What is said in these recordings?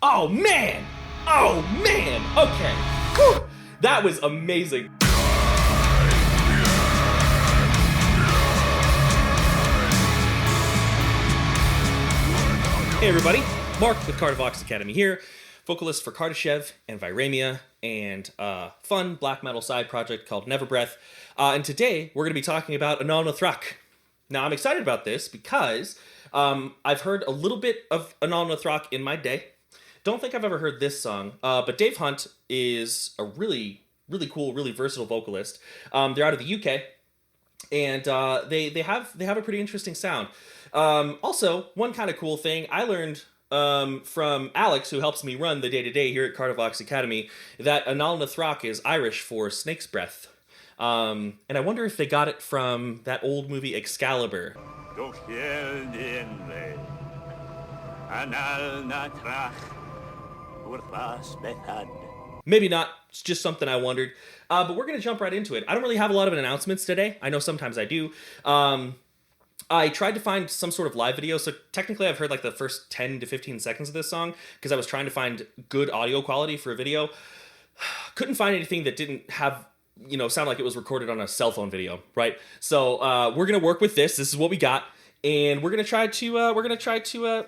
Oh man! Oh man! Okay. Whew. That was amazing. Hey everybody, Mark with Kardavox Academy here, vocalist for Kardashev and Viremia, and a fun black metal side project called Never Breath. And today we're going to be talking about Anaal Nathrakh. Now I'm excited about this because I've heard a little bit of Anaal Nathrakh in my day. Don't think I've ever heard this song, but Dave Hunt is a really cool, really versatile vocalist. They're out of the UK, and they have a pretty interesting sound. Also, one kind of cool thing I learned from Alex, who helps me run the day-to-day here at Kardavox Academy, that Anaal Nathrakh is Irish for snake's breath. And I wonder if they got it from that old movie Excalibur. Maybe not, it's just something I wondered. But we're going to jump right into it. I don't really have a lot of announcements today. I know sometimes I do. I tried to find some sort of live video, so technically I've heard like the first 10 to 15 seconds of this song because I was trying to find good audio quality for a video. Couldn't find anything that didn't have, sound like it was recorded on a cell phone video, right? So we're gonna work with this. This is what we got, and we're gonna try to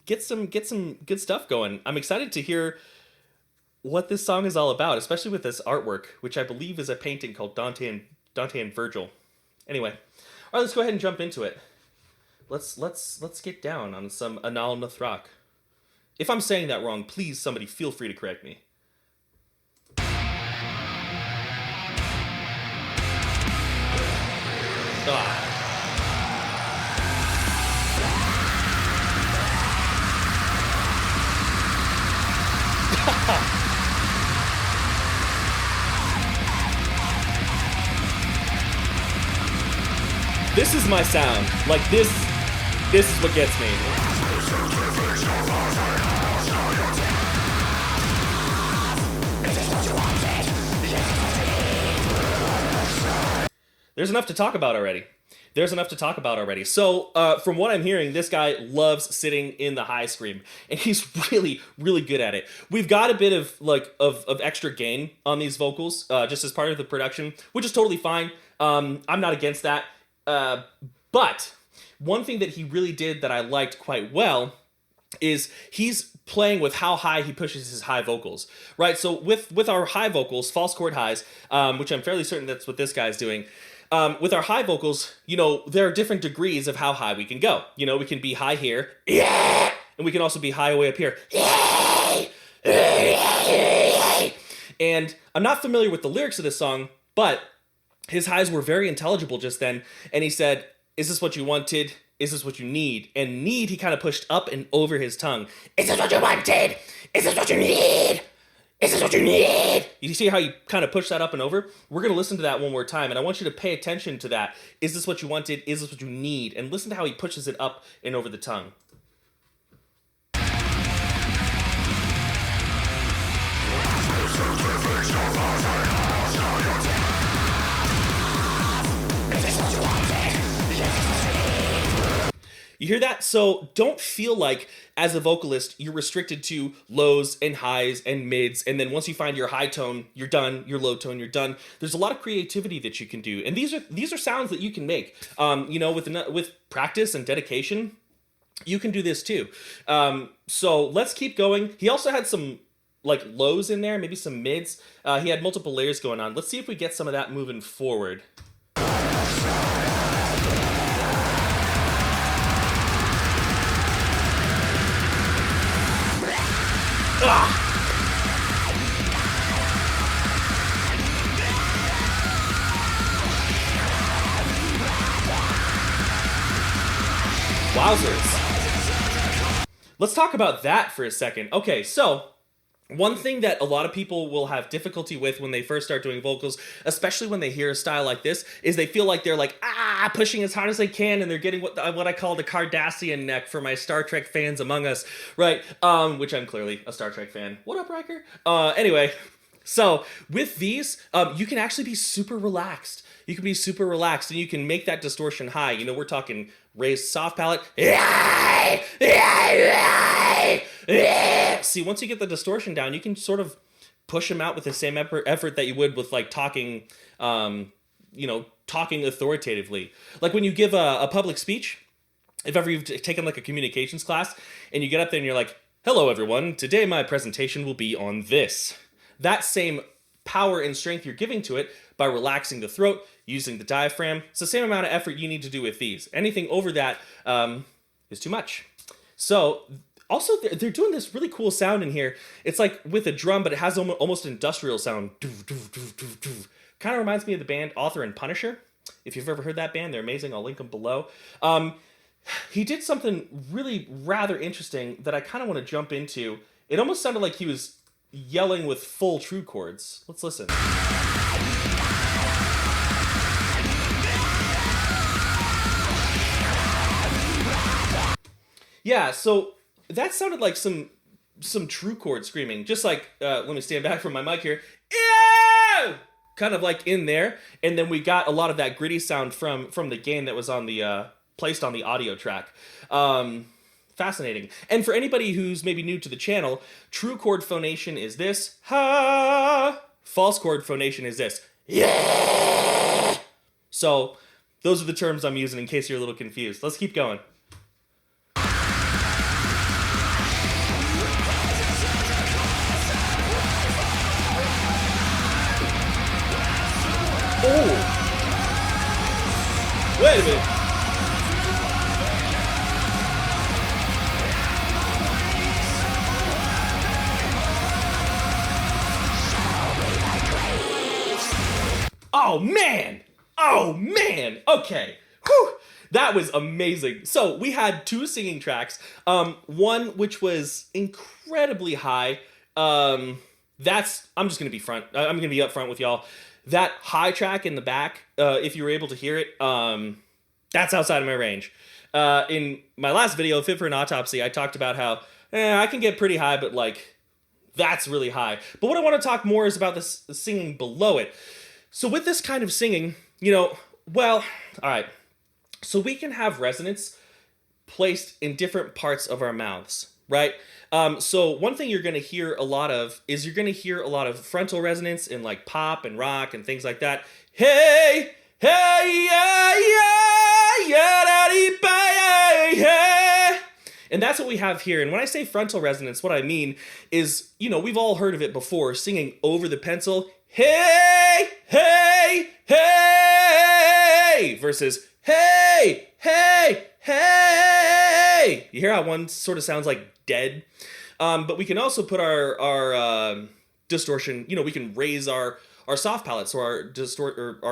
get some good stuff going. I'm excited to hear what this song is all about, especially with this artwork, which I believe is a painting called Dante and Virgil. Anyway. All right, let's go ahead and jump into it. Let's get down on some Anaal Nathrakh. If I'm saying that wrong, please somebody feel free to correct me. This is my sound. Like this is what gets me. There's enough to talk about already. So, from what I'm hearing, this guy loves sitting in the high scream, and he's really good at it. We've got a bit of extra gain on these vocals, just as part of the production, which is totally fine. I'm not against that. But one thing that he really did that I liked quite well is he's playing with how high he pushes his high vocals, right? So with our high vocals, false chord highs, which I'm fairly certain that's what this guy's doing. With our high vocals, there are different degrees of how high we can go. We can be high here, yeah, and we can also be high way up here. And I'm not familiar with the lyrics of this song, but his highs were very intelligible just then, and he said, "Is this what you wanted? Is this what you need?" And need, he kind of pushed up and over his tongue. Is this what you wanted? Is this what you need? Is this what you need? You see how you kind of push that up and over? We're going to listen to that one more time, and I want you to pay attention to that. Is this what you wanted? Is this what you need? And listen to how he pushes it up and over the tongue. You hear that? So don't feel like, as a vocalist, you're restricted to lows and highs and mids, and then once you find your high tone, you're done, your low tone, you're done. There's a lot of creativity that you can do, and these are sounds that you can make. With practice and dedication, you can do this too. So let's keep going. He also had some lows in there, maybe some mids. He had multiple layers going on. Let's see if we get some of that moving forward. Wowzers. Let's talk about that for a second. Okay, so one thing that a lot of people will have difficulty with when they first start doing vocals, especially when they hear a style like this, is they feel like they're pushing as hard as they can, and they're getting what I call the Cardassian neck for my Star Trek fans among us, right? Which I'm clearly a Star Trek fan. What up, Riker? Anyway, so with these, you can actually be super relaxed. You can be super relaxed, and you can make that distortion high. We're talking raised soft palate. See, once you get the distortion down, you can sort of push them out with the same effort that you would with like talking, talking authoritatively. Like when you give a public speech, if ever you've taken like a communications class and you get up there and you're like, hello everyone, today my presentation will be on this. That same power and strength you're giving to it by relaxing the throat, using the diaphragm. It's the same amount of effort you need to do with these. Anything over that is too much. So also they're doing this really cool sound in here. It's like with a drum, but it has almost an industrial sound. Kind of reminds me of the band Author and Punisher. If you've ever heard that band, they're amazing. I'll link them below. He did something really rather interesting that I kind of want to jump into. It almost sounded like he was yelling with full true chords. Let's listen. Yeah, so that sounded like some true chord screaming. Just like, let me stand back from my mic here. Ew! Kind of like in there. And then we got a lot of that gritty sound from the gain that was on the placed on the audio track. Fascinating. And for anybody who's maybe new to the channel, true chord phonation is this. Ha! False chord phonation is this. Yeah! So those are the terms I'm using in case you're a little confused. Let's keep going. Oh! Wait a minute. Oh man! Oh man! Okay. Whew! That was amazing. So we had two singing tracks. One which was incredibly high. I'm just gonna be I'm gonna be up front with y'all. That high track in the back, if you were able to hear it, that's outside of my range. In my last video, Fit for an Autopsy, I talked about how I can get pretty high, but like that's really high. But what I want to talk more is about the singing below it. So with this kind of singing, all right. So we can have resonance placed in different parts of our mouths, right? So one thing you're going to hear a lot of is you're going to hear a lot of frontal resonance in like pop and rock and things like that. Hey, hey, yeah, yeah, yeah, da, dee, ba, yeah, yeah. And that's what we have here. And when I say frontal resonance, what I mean is, we've all heard of it before, singing over the pencil. Hey, hey, hey, versus hey, hey, hey. You hear how one sort of sounds like dead? But we can also put our distortion, we can raise our soft palate, so our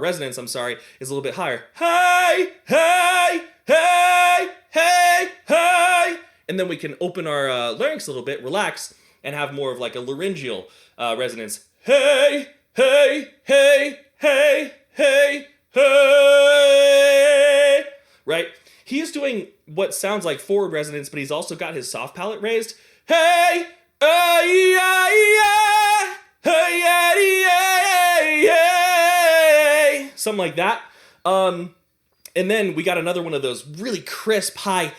resonance, is a little bit higher. Hey, hey, hey, hey, hey. And then we can open our larynx a little bit, relax, and have more of like a laryngeal resonance. Hey, hey, hey, hey, hey, hey. Right? He's doing what sounds like forward resonance, but he's also got his soft palate raised. Hey, hey, hey, hey, something like that. And then we got another one of those really crisp high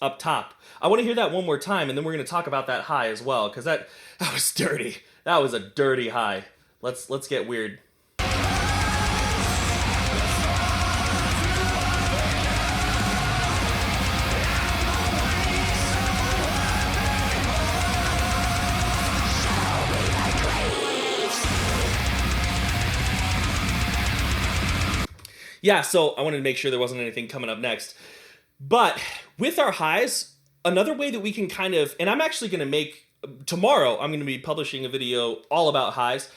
up top. I want to hear that one more time, and then we're going to talk about that high as well, because that was dirty. That was a dirty high. Let's get weird. Yeah, so I wanted to make sure there wasn't anything coming up next. But with our highs, another way that we can kind of, and I'm actually going to make, tomorrow I'm going to be publishing a video all about highs.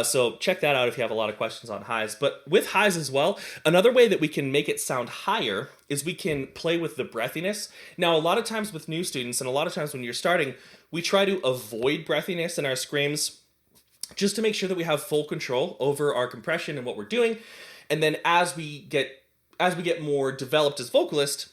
So check that out if you have a lot of questions on highs. But with highs as well, another way that we can make it sound higher is we can play with the breathiness. Now, a lot of times with new students, and a lot of times when you're starting, we try to avoid breathiness in our screams just to make sure that we have full control over our compression and what we're doing. And then as we get more developed as vocalists,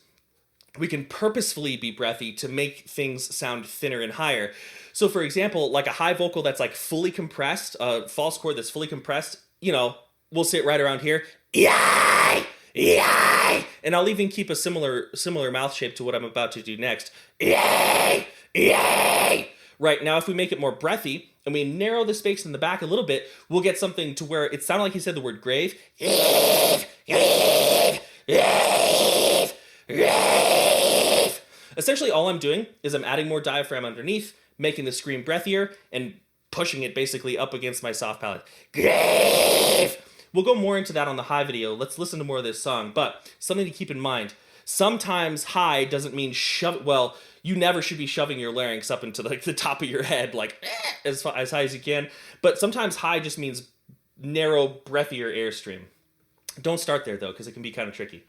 we can purposefully be breathy to make things sound thinner and higher. So for example, like a high vocal that's like fully compressed, a false chord that's fully compressed, we'll sit right around here. Yay! Yay! And I'll even keep a similar mouth shape to what I'm about to do next. Yay! Yay! Right, now if we make it more breathy and we narrow the space in the back a little bit, we'll get something to where it sounded like he said the word grave. Essentially all I'm doing is I'm adding more diaphragm underneath, making the scream breathier, and pushing it basically up against my soft palate. We'll go more into that on the high video. Let's listen to more of this song, but something to keep in mind. Sometimes high doesn't mean shove. Well, you never should be shoving your larynx up into like the top of your head, like as high as you can. But sometimes high just means narrow, breathier airstream. Don't start there though, because it can be kind of tricky.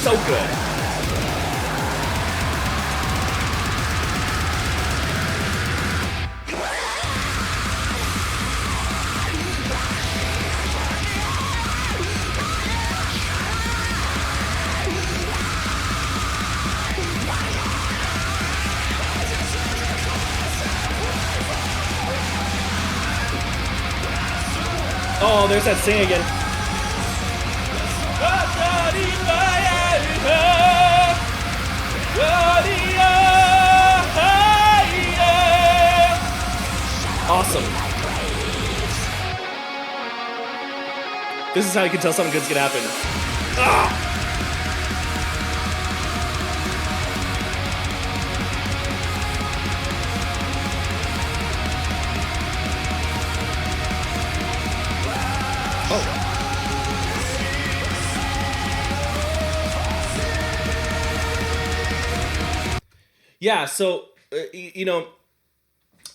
So good. Oh, there's that sing again. Awesome. This is how you can tell something good's gonna happen. Ah! Oh. Yeah, so, you know,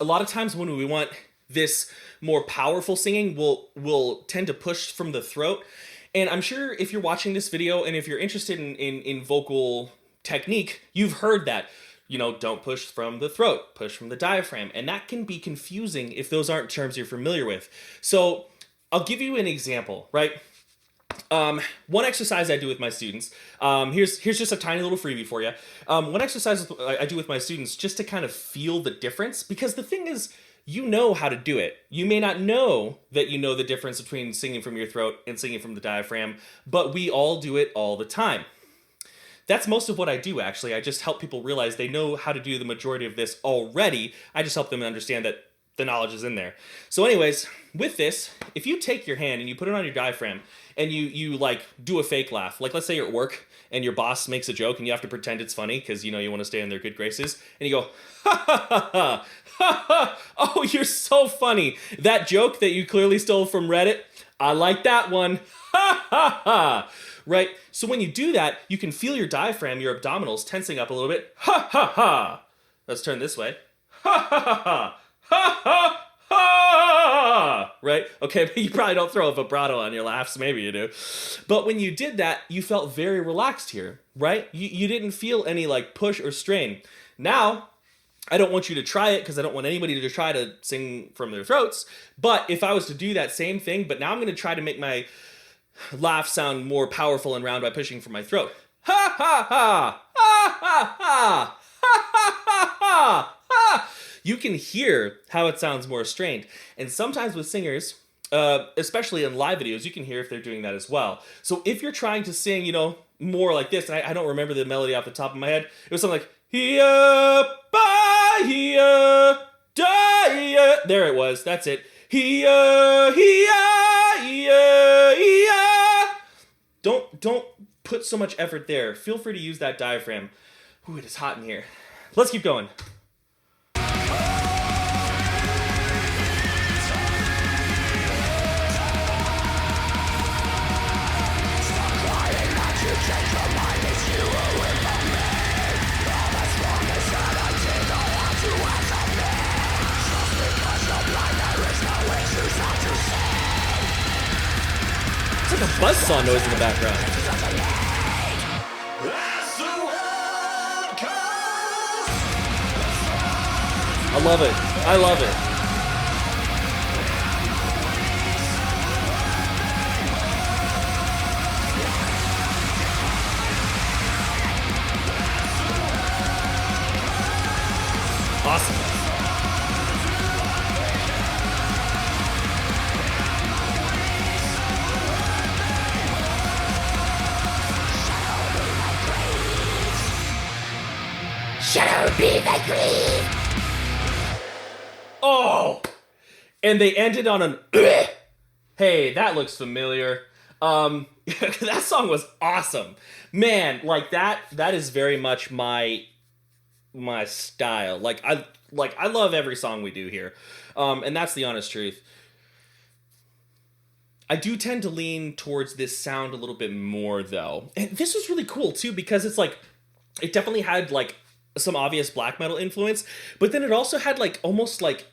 a lot of times when we want this more powerful singing, we'll tend to push from the throat. And I'm sure if you're watching this video and if you're interested in vocal technique, you've heard that. You know, don't push from the throat, push from the diaphragm. And that can be confusing if those aren't terms you're familiar with. So I'll give you an example, right? One exercise I do with my students, here's just a tiny little freebie for you. One exercise I do with my students just to kind of feel the difference, because the thing is, you know how to do it. You may not know that you know the difference between singing from your throat and singing from the diaphragm, but we all do it all the time. That's most of what I do, actually. I just help people realize they know how to do the majority of this already. I just help them understand that the knowledge is in there. So anyways, with this, if you take your hand and you put it on your diaphragm and you like do a fake laugh, like let's say you're at work and your boss makes a joke and you have to pretend it's funny because you know you want to stay in their good graces, and you go, ha ha ha ha, ha ha, oh, you're so funny. That joke that you clearly stole from Reddit, I like that one, ha ha ha. Right? So when you do that, you can feel your diaphragm, your abdominals tensing up a little bit. Ha ha ha. Let's turn this way. Ha ha ha ha. Ha ha ha. Right? Okay, but you probably don't throw a vibrato on your laughs. Maybe you do. But when you did that, you felt very relaxed here, right? You didn't feel any like push or strain. Now, I don't want you to try it because I don't want anybody to try to sing from their throats. But if I was to do that same thing, but now I'm going to try to make my laugh sound more powerful and round by pushing from my throat. Ha ha ha! Ha ha ha! Ha ha ha ha! Ha! You can hear how it sounds more strained. And sometimes with singers, especially in live videos, you can hear if they're doing that as well. So if you're trying to sing, you know, more like this, and I don't remember the melody off the top of my head, it was something like, here, ba, here, da, here. There it was, that's it. Here, Don't put so much effort there. Feel free to use that diaphragm. Ooh, it is hot in here. Let's keep going. It's like a buzzsaw noise in the background. I love it. I love it. Awesome. Oh! And they ended on an hey, that looks familiar. That song was awesome. Man, like that is very much my style. I love every song we do here. And that's the honest truth. I do tend to lean towards this sound a little bit more though. And this was really cool too because it's like it definitely had like some obvious black metal influence, but then it also had like almost like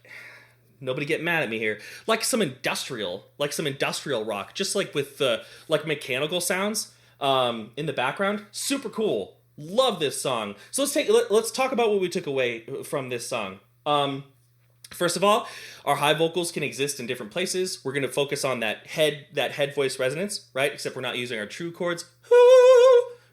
nobody get mad at me here. Like some industrial rock, just like with the like mechanical sounds in the background. Super cool. Love this song. So let's talk about what we took away from this song. First of all, our high vocals can exist in different places. We're going to focus on that head voice resonance, right? Except we're not using our true chords.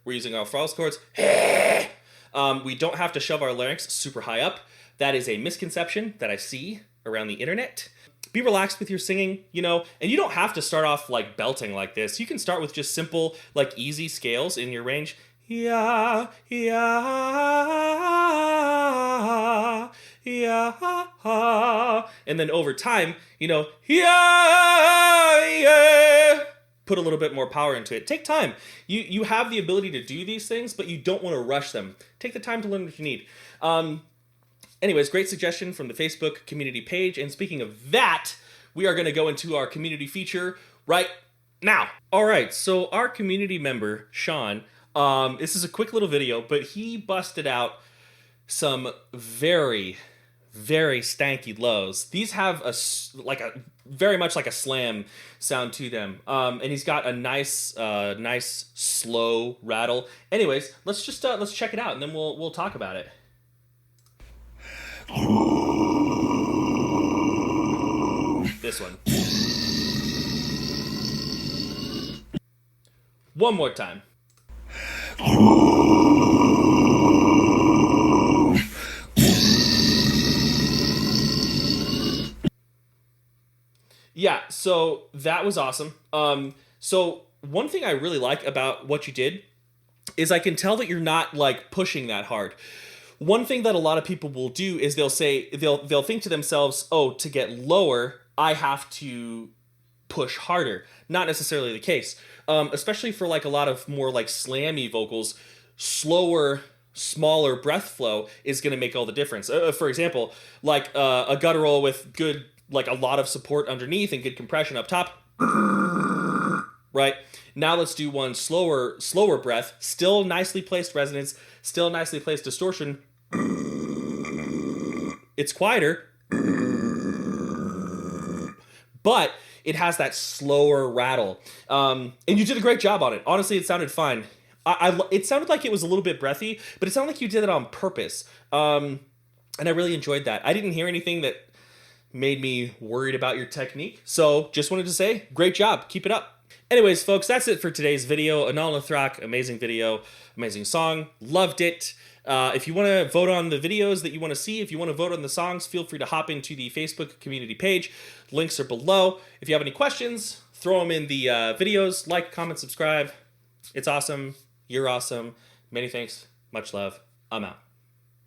We're using our false chords. We don't have to shove our larynx super high up. That is a misconception that I see around the internet. Be relaxed with your singing, and you don't have to start off like belting like this. You can start with just simple, like easy scales in your range. Yeah, yeah, yeah. And then over time, yeah, yeah. Put a little bit more power into it. Take time. You have the ability to do these things, but you don't want to rush them. Take the time to learn what you need. Anyways, great suggestion from the Facebook community page. And speaking of that, we are going to go into our community feature right now. All right, so our community member, Sean, this is a quick little video, but he busted out some very, very stanky lows. These have very much like a slam sound to them. And he's got a nice slow rattle. Anyways, let's check it out and then we'll talk about it. This one. One more time. Yeah, so that was awesome. So one thing I really like about what you did is I can tell that you're not like pushing that hard. One thing that a lot of people will do is they'll think to themselves, oh, to get lower, I have to push harder. Not necessarily the case. Especially for like a lot of more like slammy vocals, slower, smaller breath flow is going to make all the difference. For example, like a guttural with good, like a lot of support underneath and good compression up top. Right? Now let's do one slower breath, still nicely placed resonance, still nicely placed distortion. It's quieter, but it has that slower rattle. And you did a great job on it. Honestly, it sounded fine. It sounded like it was a little bit breathy, but it sounded like you did it on purpose. And I really enjoyed that. I didn't hear anything that made me worried about your technique. So just wanted to say, great job. Keep it up. Anyways, folks, that's it for today's video. Anaal Nathrakh, amazing video, amazing song. Loved it. If you want to vote on the videos that you want to see, if you want to vote on the songs, feel free to hop into the Facebook community page. Links are below. If you have any questions, throw them in the videos. Like, comment, subscribe. It's awesome. You're awesome. Many thanks. Much love. I'm out.